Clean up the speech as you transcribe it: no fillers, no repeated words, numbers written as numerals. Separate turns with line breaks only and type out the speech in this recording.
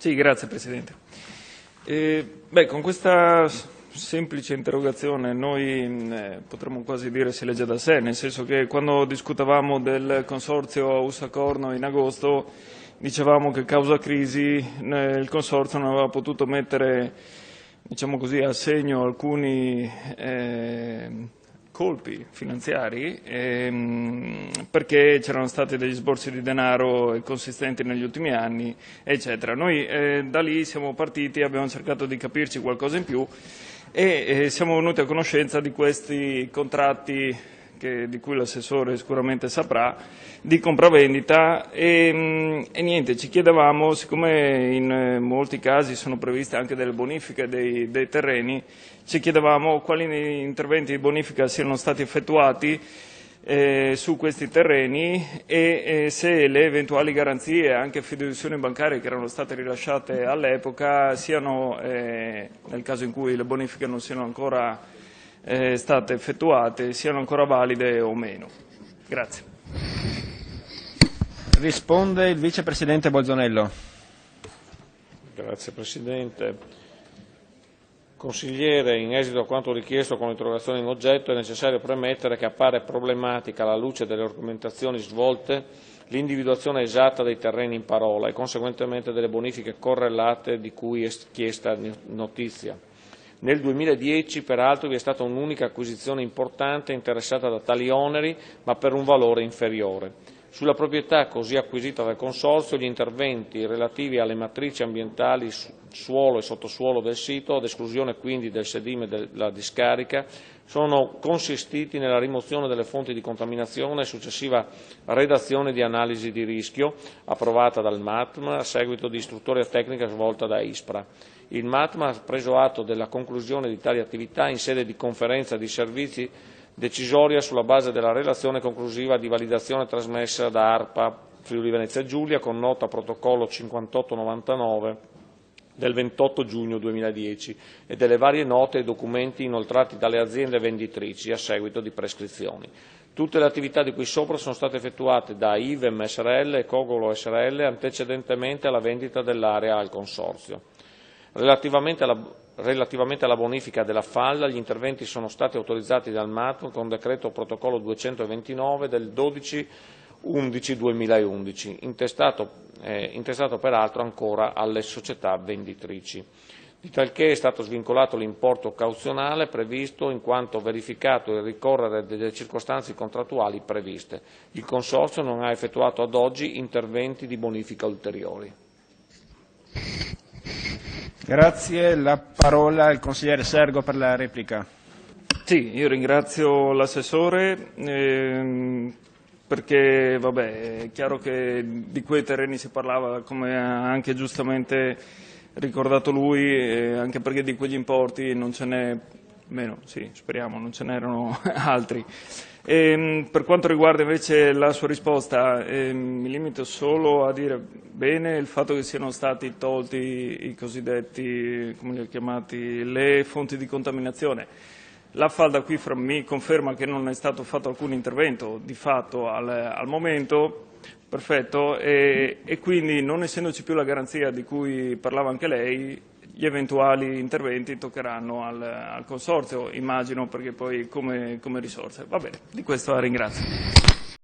Sì, grazie Presidente. Con questa semplice interrogazione noi potremmo quasi dire si legge da sé, nel senso che quando discutevamo del consorzio USA-Corno in agosto dicevamo che causa crisi il consorzio non aveva potuto mettere, diciamo così, a segno alcuni colpi finanziari perché c'erano stati degli sborsi di denaro consistenti negli ultimi anni, eccetera. Noi da lì siamo partiti, abbiamo cercato di capirci qualcosa in più e siamo venuti a conoscenza di questi contratti di cui l'assessore sicuramente saprà, di compravendita e niente, ci chiedevamo, siccome in molti casi sono previste anche delle bonifiche dei terreni, ci chiedevamo quali interventi di bonifica siano stati effettuati su questi terreni e se le eventuali garanzie, anche fiduciarie bancarie che erano state rilasciate all'epoca, siano, nel caso in cui le bonifiche non siano ancora state effettuate, siano ancora valide o meno. Grazie.
Risponde il Vicepresidente Bolzonello.
Grazie Presidente. Consigliere, in esito a quanto richiesto con l'interrogazione in oggetto, è necessario premettere che appare problematica, alla luce delle argomentazioni svolte, l'individuazione esatta dei terreni in parola e conseguentemente delle bonifiche correlate di cui è chiesta notizia. Nel 2010, peraltro, vi è stata un'unica acquisizione importante interessata da tali oneri, ma per un valore inferiore. Sulla proprietà così acquisita dal Consorzio, gli interventi relativi alle matrici ambientali, suolo e sottosuolo del sito, ad esclusione quindi del sedime della discarica, sono consistiti nella rimozione delle fonti di contaminazione e successiva redazione di analisi di rischio, approvata dal MATM a seguito di istruttoria tecnica svolta da ISPRA. Il MATM ha preso atto della conclusione di tali attività in sede di conferenza di servizi decisoria sulla base della relazione conclusiva di validazione trasmessa da ARPA Friuli Venezia Giulia con nota protocollo 5899 del 28 giugno 2010 e delle varie note e documenti inoltrati dalle aziende venditrici a seguito di prescrizioni. Tutte le attività di cui sopra sono state effettuate da IVEM Srl e Cogolo Srl antecedentemente alla vendita dell'area al Consorzio. Relativamente alla bonifica della falla, gli interventi sono stati autorizzati dal MATM con decreto protocollo 229 del 12/11/2011, intestato peraltro ancora alle società venditrici. Di talché è stato svincolato l'importo cauzionale previsto in quanto verificato il ricorrere delle circostanze contrattuali previste. Il Consorzio non ha effettuato ad oggi interventi di bonifica ulteriori.
Grazie. La parola al consigliere Sergo per la replica.
Sì, io ringrazio l'assessore perché è chiaro che di quei terreni si parlava, come ha anche giustamente ricordato lui, anche perché di quegli importi non ce n'è meno, sì, speriamo, non ce n'erano altri. Per quanto riguarda invece la sua risposta, mi limito solo a dire bene il fatto che siano stati tolti i cosiddetti, come li ho chiamati, le fonti di contaminazione. La falda acquifera mi conferma che non è stato fatto alcun intervento di fatto al momento, perfetto, e quindi non essendoci più la garanzia di cui parlava anche lei, gli eventuali interventi toccheranno al Consorzio, immagino, perché poi come risorse. Va bene, di questo la ringrazio.